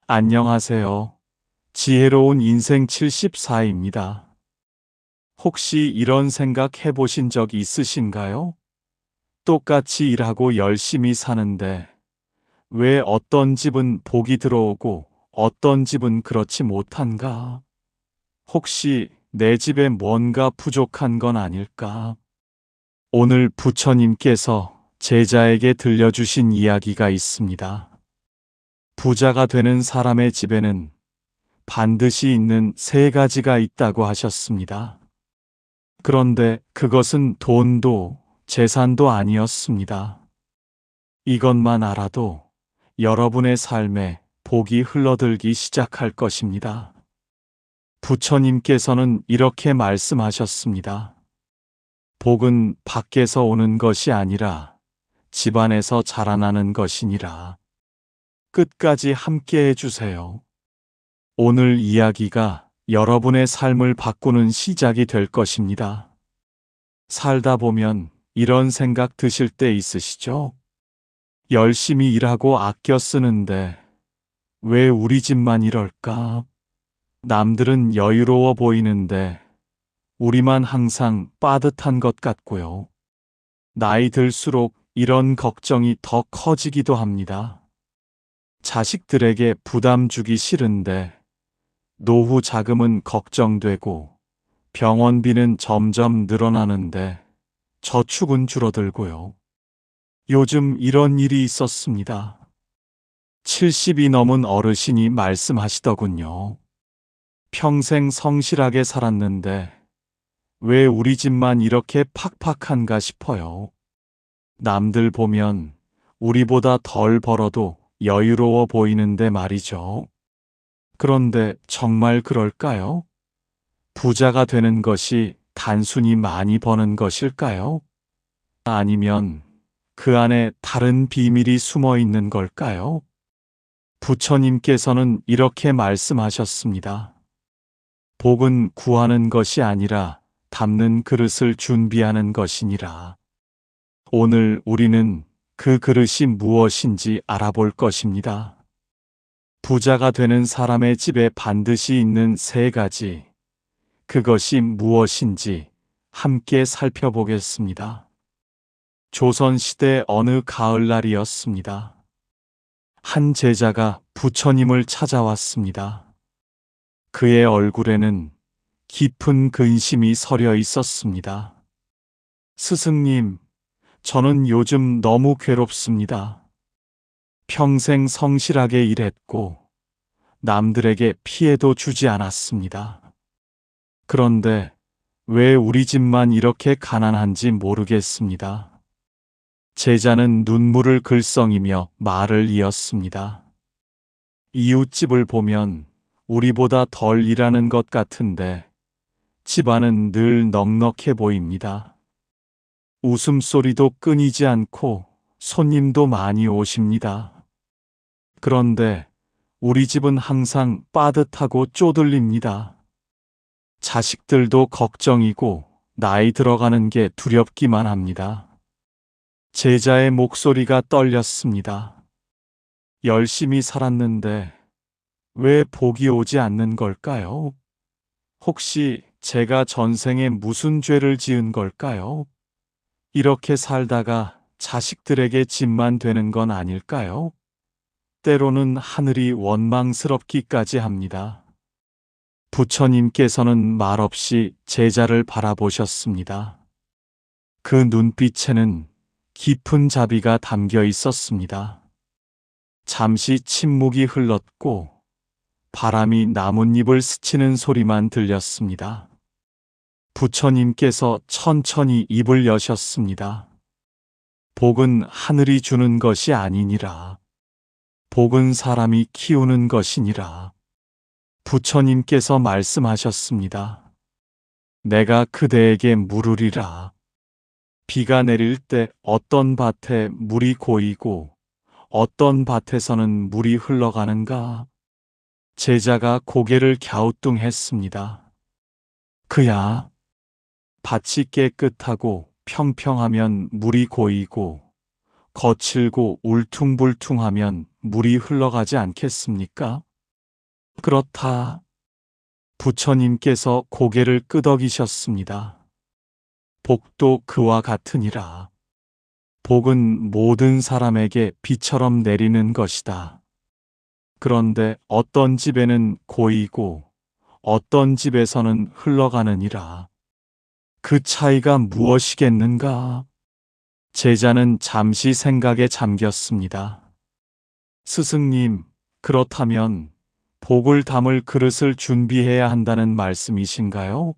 안녕하세요. 지혜로운 인생 74입니다. 혹시 이런 생각 해보신 적 있으신가요? 똑같이 일하고 열심히 사는데 왜 어떤 집은 복이 들어오고 어떤 집은 그렇지 못한가? 혹시 내 집에 뭔가 부족한 건 아닐까? 오늘 부처님께서 제자에게 들려주신 이야기가 있습니다. 부자가 되는 사람의 집에는 반드시 있는 세 가지가 있다고 하셨습니다. 그런데 그것은 돈도 재산도 아니었습니다. 이것만 알아도 여러분의 삶에 복이 흘러들기 시작할 것입니다. 부처님께서는 이렇게 말씀하셨습니다. 복은 밖에서 오는 것이 아니라 집안에서 자라나는 것이니라. 끝까지 함께 해주세요. 오늘 이야기가 여러분의 삶을 바꾸는 시작이 될 것입니다. 살다 보면 이런 생각 드실 때 있으시죠? 열심히 일하고 아껴 쓰는데 왜 우리 집만 이럴까? 남들은 여유로워 보이는데 우리만 항상 빠듯한 것 같고요. 나이 들수록 이런 걱정이 더 커지기도 합니다. 자식들에게 부담 주기 싫은데 노후 자금은 걱정되고 병원비는 점점 늘어나는데 저축은 줄어들고요. 요즘 이런 일이 있었습니다. 70이 넘은 어르신이 말씀하시더군요. 평생 성실하게 살았는데 왜 우리 집만 이렇게 팍팍한가 싶어요. 남들 보면 우리보다 덜 벌어도 여유로워 보이는데 말이죠. 그런데 정말 그럴까요? 부자가 되는 것이 단순히 많이 버는 것일까요? 아니면 그 안에 다른 비밀이 숨어 있는 걸까요? 부처님께서는 이렇게 말씀하셨습니다. 복은 구하는 것이 아니라 담는 그릇을 준비하는 것이니라. 오늘 우리는 그 그릇이 무엇인지 알아볼 것입니다. 부자가 되는 사람의 집에 반드시 있는 세 가지, 그것이 무엇인지 함께 살펴보겠습니다. 조선시대 어느 가을날이었습니다. 한 제자가 부처님을 찾아왔습니다. 그의 얼굴에는 깊은 근심이 서려 있었습니다. 스승님, 저는 요즘 너무 괴롭습니다. 평생 성실하게 일했고 남들에게 피해도 주지 않았습니다. 그런데 왜 우리 집만 이렇게 가난한지 모르겠습니다. 제자는 눈물을 글썽이며 말을 이었습니다. 이웃집을 보면 우리보다 덜 일하는 것 같은데 집안은 늘 넉넉해 보입니다. 웃음소리도 끊이지 않고 손님도 많이 오십니다. 그런데 우리 집은 항상 빠듯하고 쪼들립니다. 자식들도 걱정이고 나이 들어가는 게 두렵기만 합니다. 제자의 목소리가 떨렸습니다. 열심히 살았는데 왜 복이 오지 않는 걸까요? 혹시 제가 전생에 무슨 죄를 지은 걸까요? 이렇게 살다가 자식들에게 짐만 되는 건 아닐까요? 때로는 하늘이 원망스럽기까지 합니다. 부처님께서는 말없이 제자를 바라보셨습니다. 그 눈빛에는 깊은 자비가 담겨 있었습니다. 잠시 침묵이 흘렀고 바람이 나뭇잎을 스치는 소리만 들렸습니다. 부처님께서 천천히 입을 여셨습니다. 복은 하늘이 주는 것이 아니니라. 복은 사람이 키우는 것이니라. 부처님께서 말씀하셨습니다. 내가 그대에게 물으리라. 비가 내릴 때 어떤 밭에 물이 고이고 어떤 밭에서는 물이 흘러가는가? 제자가 고개를 갸우뚱했습니다. 그야, 밭이 깨끗하고 평평하면 물이 고이고 거칠고 울퉁불퉁하면 물이 흘러가지 않겠습니까? 그렇다. 부처님께서 고개를 끄덕이셨습니다. 복도 그와 같으니라. 복은 모든 사람에게 비처럼 내리는 것이다. 그런데 어떤 집에는 고이고 어떤 집에서는 흘러가느니라. 그 차이가 무엇이겠는가? 제자는 잠시 생각에 잠겼습니다. 스승님, 그렇다면 복을 담을 그릇을 준비해야 한다는 말씀이신가요?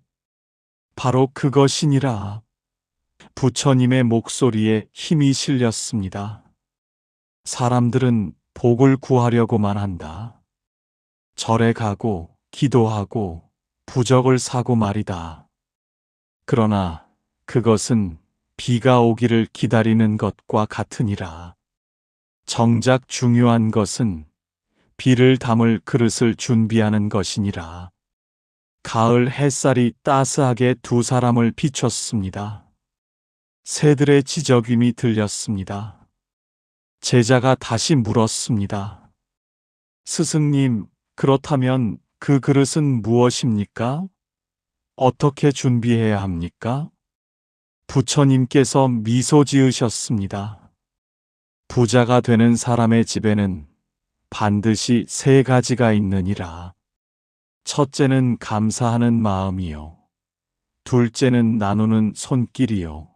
바로 그것이니라. 부처님의 목소리에 힘이 실렸습니다. 사람들은 복을 구하려고만 한다. 절에 가고 기도하고 부적을 사고 말이다. 그러나 그것은 비가 오기를 기다리는 것과 같으니라. 정작 중요한 것은 비를 담을 그릇을 준비하는 것이니라. 가을 햇살이 따스하게 두 사람을 비췄습니다. 새들의 지저귀이 들렸습니다. 제자가 다시 물었습니다. 스승님, 그렇다면 그 그릇은 무엇입니까? 어떻게 준비해야 합니까? 부처님께서 미소 지으셨습니다. 부자가 되는 사람의 집에는 반드시 세 가지가 있느니라. 첫째는 감사하는 마음이요. 둘째는 나누는 손길이요.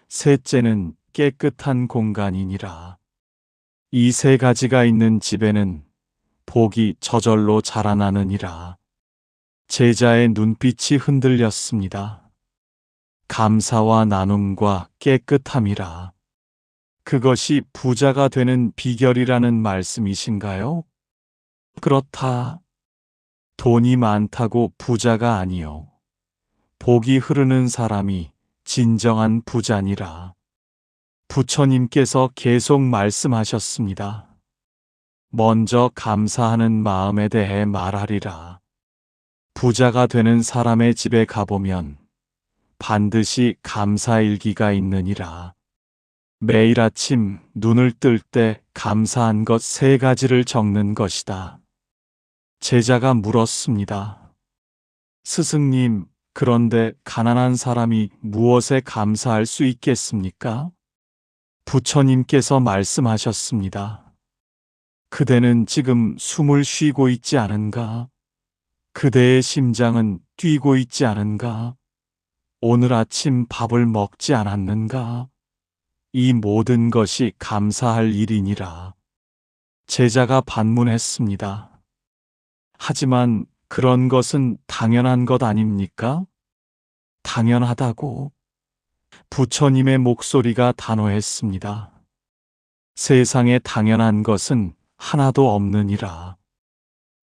셋째는 깨끗한 공간이니라. 이 세 가지가 있는 집에는 복이 저절로 자라나느니라. 제자의 눈빛이 흔들렸습니다. 감사와 나눔과 깨끗함이라. 그것이 부자가 되는 비결이라는 말씀이신가요? 그렇다. 돈이 많다고 부자가 아니요. 복이 흐르는 사람이 진정한 부자니라. 부처님께서 계속 말씀하셨습니다. 먼저 감사하는 마음에 대해 말하리라. 부자가 되는 사람의 집에 가보면 반드시 감사일기가 있느니라. 매일 아침 눈을 뜰 때 감사한 것 세 가지를 적는 것이다. 제자가 물었습니다. 스승님, 그런데 가난한 사람이 무엇에 감사할 수 있겠습니까? 부처님께서 말씀하셨습니다. 그대는 지금 숨을 쉬고 있지 않은가? 그대의 심장은 뛰고 있지 않은가? 오늘 아침 밥을 먹지 않았는가? 이 모든 것이 감사할 일이니라. 제자가 반문했습니다. 하지만 그런 것은 당연한 것 아닙니까? 당연하다고. 부처님의 목소리가 단호했습니다. 세상에 당연한 것은 하나도 없느니라.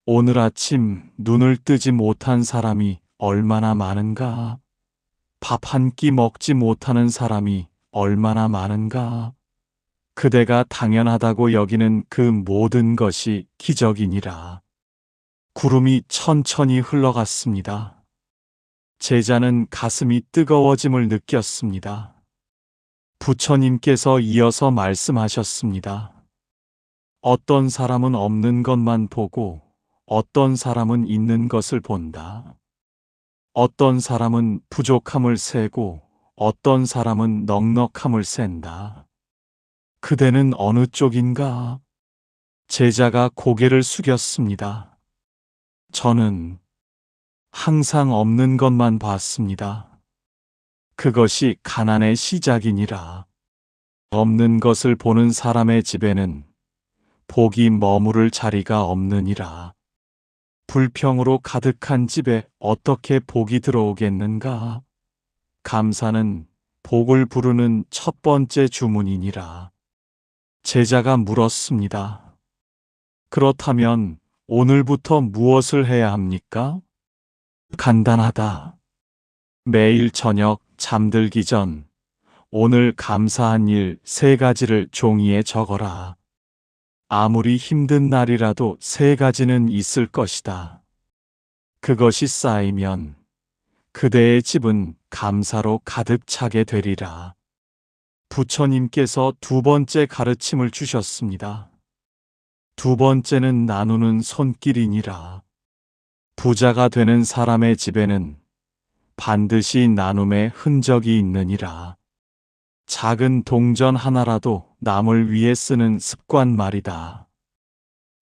오늘 아침 눈을 뜨지 못한 사람이 얼마나 많은가? 밥 한 끼 먹지 못하는 사람이 얼마나 많은가? 그대가 당연하다고 여기는 그 모든 것이 기적이니라. 구름이 천천히 흘러갔습니다. 제자는 가슴이 뜨거워짐을 느꼈습니다. 부처님께서 이어서 말씀하셨습니다. 어떤 사람은 없는 것만 보고 어떤 사람은 있는 것을 본다. 어떤 사람은 부족함을 세고 어떤 사람은 넉넉함을 센다. 그대는 어느 쪽인가? 제자가 고개를 숙였습니다. 저는 항상 없는 것만 봤습니다. 그것이 가난의 시작이니라. 없는 것을 보는 사람의 집에는 복이 머무를 자리가 없느니라. 불평으로 가득한 집에 어떻게 복이 들어오겠는가? 감사는 복을 부르는 첫 번째 주문이니라. 제자가 물었습니다. 그렇다면 오늘부터 무엇을 해야 합니까? 간단하다. 매일 저녁 잠들기 전 오늘 감사한 일 세 가지를 종이에 적어라. 아무리 힘든 날이라도 세 가지는 있을 것이다. 그것이 쌓이면 그대의 집은 감사로 가득 차게 되리라. 부처님께서 두 번째 가르침을 주셨습니다. 두 번째는 나누는 손길이니라. 부자가 되는 사람의 집에는 반드시 나눔의 흔적이 있느니라. 작은 동전 하나라도 남을 위해 쓰는 습관 말이다.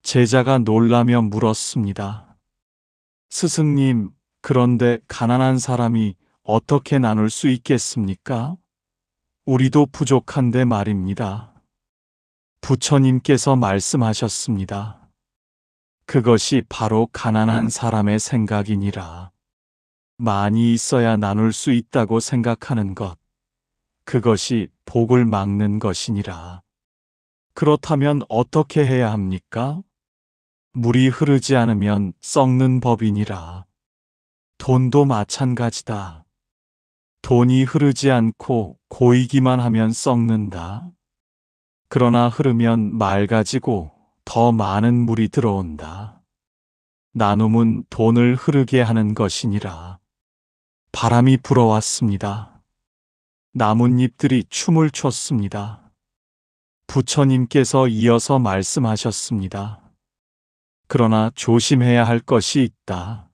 제자가 놀라며 물었습니다. 스승님, 그런데 가난한 사람이 어떻게 나눌 수 있겠습니까? 우리도 부족한데 말입니다. 부처님께서 말씀하셨습니다. 그것이 바로 가난한 사람의 생각이니라. 많이 있어야 나눌 수 있다고 생각하는 것, 그것이 복을 막는 것이니라. 그렇다면 어떻게 해야 합니까? 물이 흐르지 않으면 썩는 법이니라. 돈도 마찬가지다. 돈이 흐르지 않고 고이기만 하면 썩는다. 그러나 흐르면 맑아지고 더 많은 물이 들어온다. 나눔은 돈을 흐르게 하는 것이니라. 바람이 불어왔습니다. 나뭇잎들이 춤을 췄습니다. 부처님께서 이어서 말씀하셨습니다. 그러나 조심해야 할 것이 있다.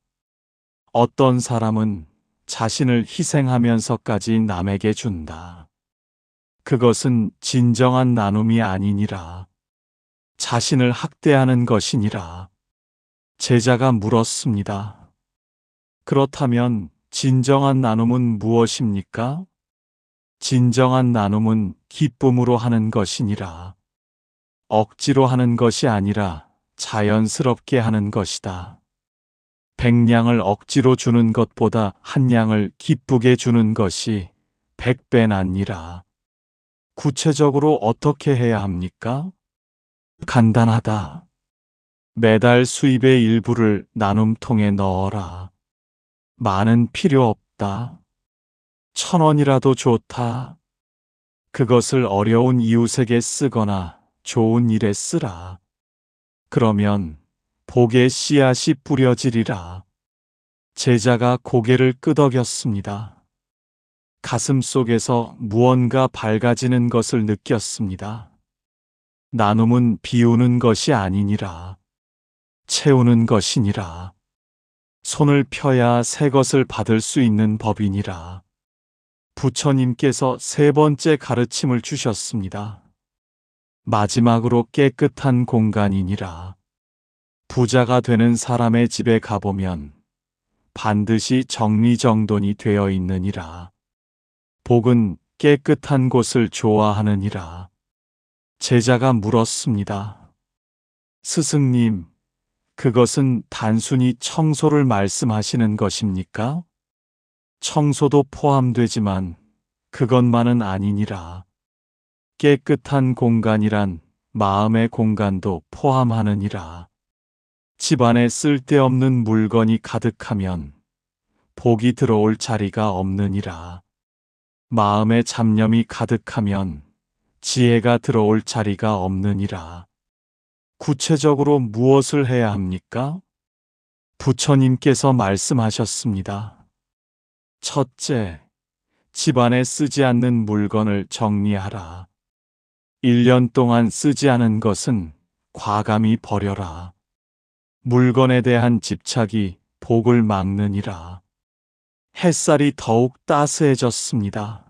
어떤 사람은 자신을 희생하면서까지 남에게 준다. 그것은 진정한 나눔이 아니니라. 자신을 학대하는 것이니라. 제자가 물었습니다. 그렇다면 진정한 나눔은 무엇입니까? 진정한 나눔은 기쁨으로 하는 것이니라. 억지로 하는 것이 아니라 자연스럽게 하는 것이다. 100냥을 억지로 주는 것보다 한 냥을 기쁘게 주는 것이 100배 낫니라. 구체적으로 어떻게 해야 합니까? 간단하다. 매달 수입의 일부를 나눔통에 넣어라. 많은 필요 없다. 1,000원이라도 좋다. 그것을 어려운 이웃에게 쓰거나 좋은 일에 쓰라. 그러면 복의 씨앗이 뿌려지리라. 제자가 고개를 끄덕였습니다. 가슴 속에서 무언가 밝아지는 것을 느꼈습니다. 나눔은 비우는 것이 아니니라. 채우는 것이니라. 손을 펴야 새 것을 받을 수 있는 법이니라. 부처님께서 세 번째 가르침을 주셨습니다. 마지막으로 깨끗한 공간이니라. 부자가 되는 사람의 집에 가보면 반드시 정리정돈이 되어 있느니라. 복은 깨끗한 곳을 좋아하느니라. 제자가 물었습니다. 스승님, 그것은 단순히 청소를 말씀하시는 것입니까? 청소도 포함되지만 그것만은 아니니라. 깨끗한 공간이란 마음의 공간도 포함하느니라. 집안에 쓸데없는 물건이 가득하면 복이 들어올 자리가 없느니라. 마음에 잡념이 가득하면 지혜가 들어올 자리가 없느니라. 구체적으로 무엇을 해야 합니까? 부처님께서 말씀하셨습니다. 첫째, 집안에 쓰지 않는 물건을 정리하라. 1년 동안 쓰지 않은 것은 과감히 버려라. 물건에 대한 집착이 복을 막느니라. 햇살이 더욱 따스해졌습니다.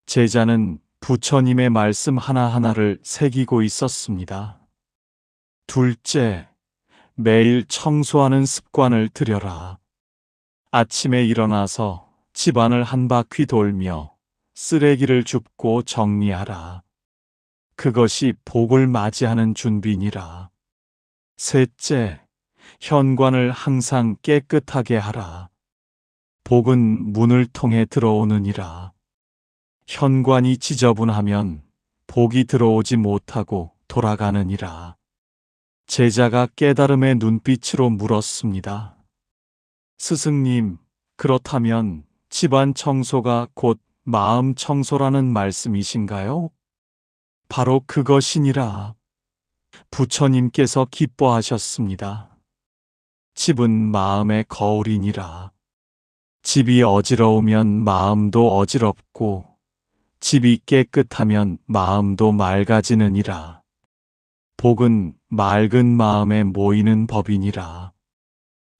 제자는 부처님의 말씀 하나하나를 새기고 있었습니다. 둘째, 매일 청소하는 습관을 들여라. 아침에 일어나서 집안을 한 바퀴 돌며 쓰레기를 줍고 정리하라. 그것이 복을 맞이하는 준비니라. 셋째, 현관을 항상 깨끗하게 하라. 복은 문을 통해 들어오느니라. 현관이 지저분하면 복이 들어오지 못하고 돌아가느니라. 제자가 깨달음의 눈빛으로 물었습니다. 스승님, 그렇다면 집안 청소가 곧 마음 청소라는 말씀이신가요? 바로 그것이니라. 부처님께서 기뻐하셨습니다. 집은 마음의 거울이니라. 집이 어지러우면 마음도 어지럽고 집이 깨끗하면 마음도 맑아지느니라. 복은 맑은 마음에 모이는 법이니라.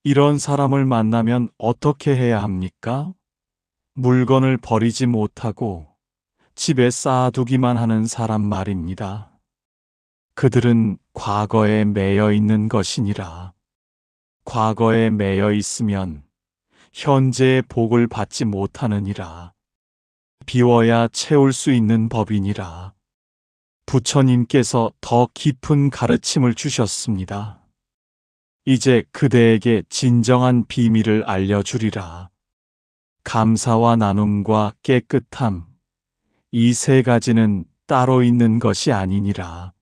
이런 사람을 만나면 어떻게 해야 합니까? 물건을 버리지 못하고 집에 쌓아두기만 하는 사람 말입니다. 그들은 과거에 매여 있는 것이니라. 과거에 매여 있으면 현재의 복을 받지 못하느니라. 비워야 채울 수 있는 법이니라. 부처님께서 더 깊은 가르침을 주셨습니다. 이제 그대에게 진정한 비밀을 알려주리라. 감사와 나눔과 깨끗함, 이 세 가지는 따로 있는 것이 아니니라.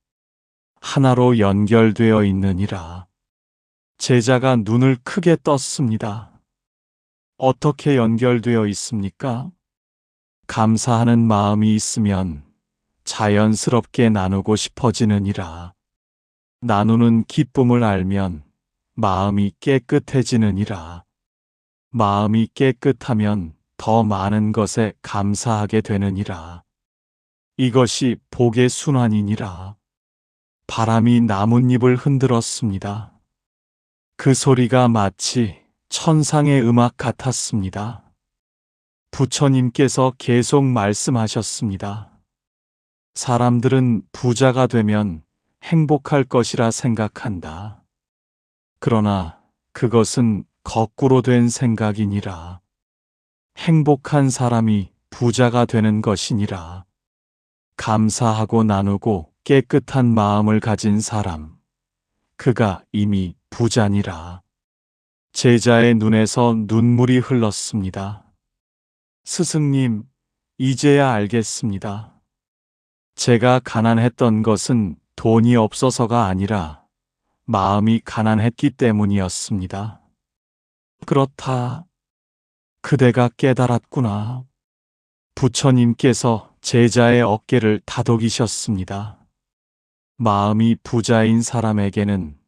하나로 연결되어 있느니라. 제자가 눈을 크게 떴습니다. 어떻게 연결되어 있습니까? 감사하는 마음이 있으면 자연스럽게 나누고 싶어지느니라. 나누는 기쁨을 알면 마음이 깨끗해지느니라. 마음이 깨끗하면 더 많은 것에 감사하게 되느니라. 이것이 복의 순환이니라. 바람이 나뭇잎을 흔들었습니다. 그 소리가 마치 천상의 음악 같았습니다. 부처님께서 계속 말씀하셨습니다. 사람들은 부자가 되면 행복할 것이라 생각한다. 그러나 그것은 거꾸로 된 생각이니라. 행복한 사람이 부자가 되는 것이니라. 감사하고 나누고 깨끗한 마음을 가진 사람, 그가 이미 부자니라. 제자의 눈에서 눈물이 흘렀습니다. 스승님, 이제야 알겠습니다. 제가 가난했던 것은 돈이 없어서가 아니라 마음이 가난했기 때문이었습니다. 그렇다. 그대가 깨달았구나. 부처님께서 제자의 어깨를 다독이셨습니다. 마음이 부자인 사람에게는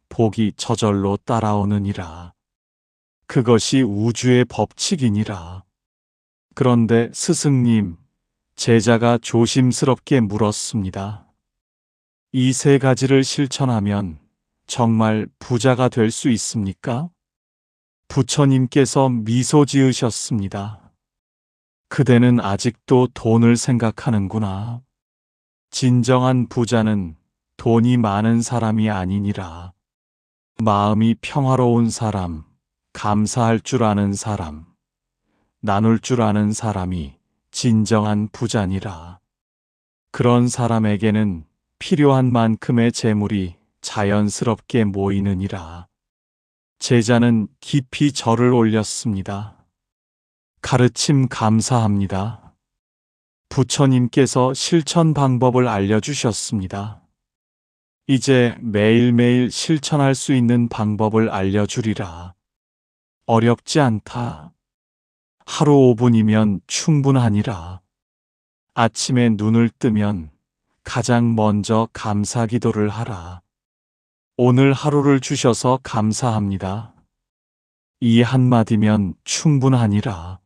복이 저절로 따라오느니라. 그것이 우주의 법칙이니라. 그런데 스승님, 제자가 조심스럽게 물었습니다. 이 세 가지를 실천하면 정말 부자가 될 수 있습니까? 부처님께서 미소 지으셨습니다. 그대는 아직도 돈을 생각하는구나. 진정한 부자는 돈이 많은 사람이 아니니라. 마음이 평화로운 사람, 감사할 줄 아는 사람, 나눌 줄 아는 사람이 진정한 부자니라. 그런 사람에게는 필요한 만큼의 재물이 자연스럽게 모이느니라. 제자는 깊이 절을 올렸습니다. 가르침 감사합니다. 부처님께서 실천 방법을 알려주셨습니다. 이제 매일매일 실천할 수 있는 방법을 알려주리라. 어렵지 않다. 하루 5분이면 충분하니라. 아침에 눈을 뜨면 가장 먼저 감사 기도를 하라. 오늘 하루를 주셔서 감사합니다. 이 한마디면 충분하니라.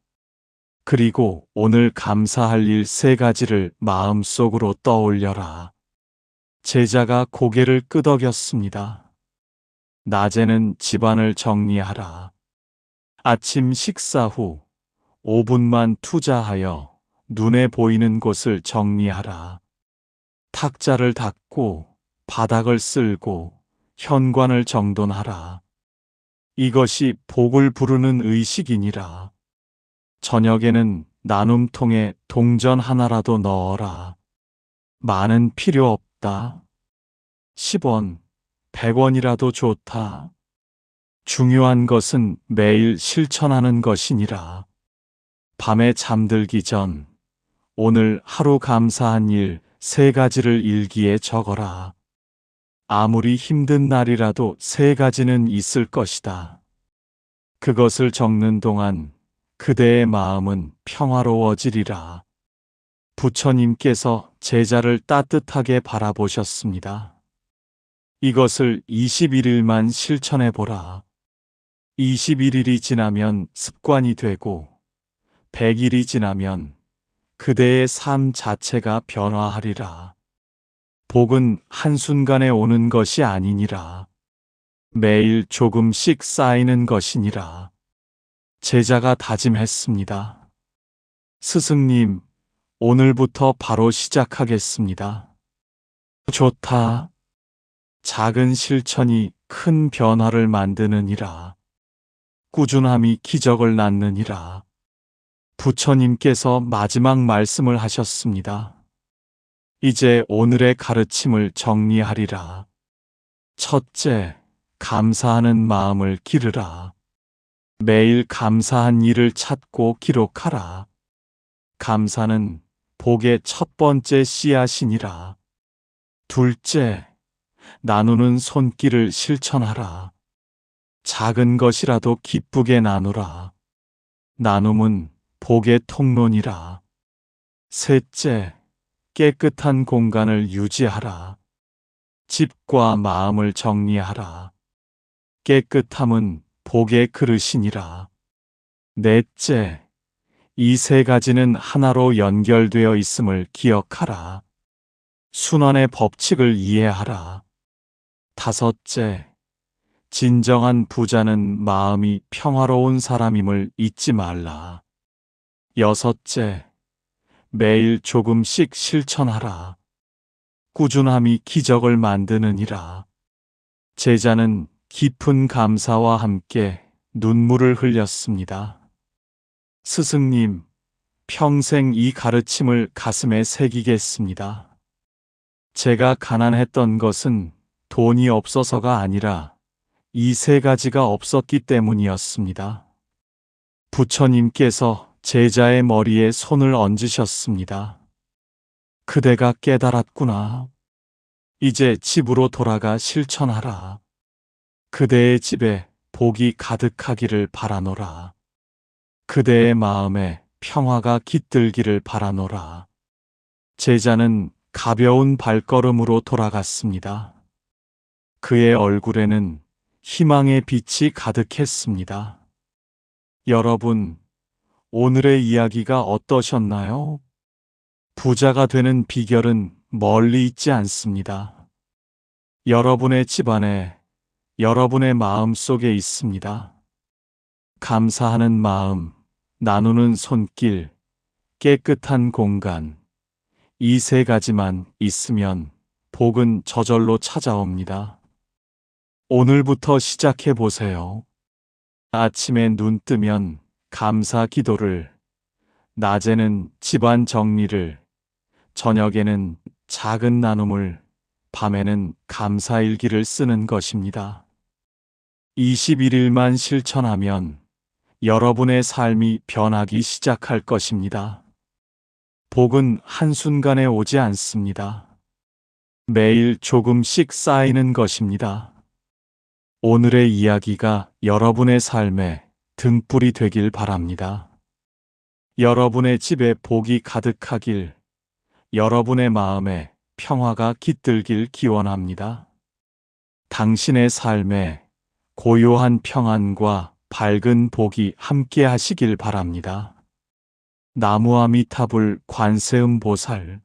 그리고 오늘 감사할 일 세 가지를 마음속으로 떠올려라. 제자가 고개를 끄덕였습니다. 낮에는 집안을 정리하라. 아침 식사 후 5분만 투자하여 눈에 보이는 곳을 정리하라. 탁자를 닦고 바닥을 쓸고 현관을 정돈하라. 이것이 복을 부르는 의식이니라. 저녁에는 나눔통에 동전 하나라도 넣어라. 많은 필요 없다. 10원, 100원이라도 좋다. 중요한 것은 매일 실천하는 것이니라. 밤에 잠들기 전 오늘 하루 감사한 일 세 가지를 일기에 적어라. 아무리 힘든 날이라도 세 가지는 있을 것이다. 그것을 적는 동안 그대의 마음은 평화로워지리라. 부처님께서 제자를 따뜻하게 바라보셨습니다. 이것을 21일만 실천해 보라. 21일이 지나면 습관이 되고 100일이 지나면 그대의 삶 자체가 변화하리라. 복은 한순간에 오는 것이 아니니라. 매일 조금씩 쌓이는 것이니라. 제자가 다짐했습니다. 스승님, 오늘부터 바로 시작하겠습니다. 좋다. 작은 실천이 큰 변화를 만드느니라. 꾸준함이 기적을 낳느니라. 부처님께서 마지막 말씀을 하셨습니다. 이제 오늘의 가르침을 정리하리라. 첫째, 감사하는 마음을 기르라. 매일 감사한 일을 찾고 기록하라. 감사는 복의 첫 번째 씨앗이니라. 둘째, 나누는 손길을 실천하라. 작은 것이라도 기쁘게 나누라. 나눔은 복의 통로니라. 셋째, 깨끗한 공간을 유지하라. 집과 마음을 정리하라. 깨끗함은 복의 그릇이니라. 넷째, 이 세 가지는 하나로 연결되어 있음을 기억하라. 순환의 법칙을 이해하라. 다섯째, 진정한 부자는 마음이 평화로운 사람임을 잊지 말라. 여섯째, 매일 조금씩 실천하라. 꾸준함이 기적을 만드느니라. 제자는 깊은 감사와 함께 눈물을 흘렸습니다. 스승님, 평생 이 가르침을 가슴에 새기겠습니다. 제가 가난했던 것은 돈이 없어서가 아니라 이 세 가지가 없었기 때문이었습니다. 부처님께서 제자의 머리에 손을 얹으셨습니다. 그대가 깨달았구나. 이제 집으로 돌아가 실천하라. 그대의 집에 복이 가득하기를 바라노라. 그대의 마음에 평화가 깃들기를 바라노라. 제자는 가벼운 발걸음으로 돌아갔습니다. 그의 얼굴에는 희망의 빛이 가득했습니다. 여러분, 오늘의 이야기가 어떠셨나요? 부자가 되는 비결은 멀리 있지 않습니다. 여러분의 집안에, 여러분의 마음 속에 있습니다. 감사하는 마음, 나누는 손길, 깨끗한 공간, 이 세 가지만 있으면 복은 저절로 찾아옵니다. 오늘부터 시작해 보세요. 아침에 눈 뜨면 감사 기도를, 낮에는 집안 정리를, 저녁에는 작은 나눔을, 밤에는 감사 일기를 쓰는 것입니다. 21일만 실천하면 여러분의 삶이 변하기 시작할 것입니다. 복은 한순간에 오지 않습니다. 매일 조금씩 쌓이는 것입니다. 오늘의 이야기가 여러분의 삶에 등불이 되길 바랍니다. 여러분의 집에 복이 가득하길, 여러분의 마음에 평화가 깃들길 기원합니다. 당신의 삶에 고요한 평안과 밝은 복이 함께 하시길 바랍니다. 나무아미타불 관세음보살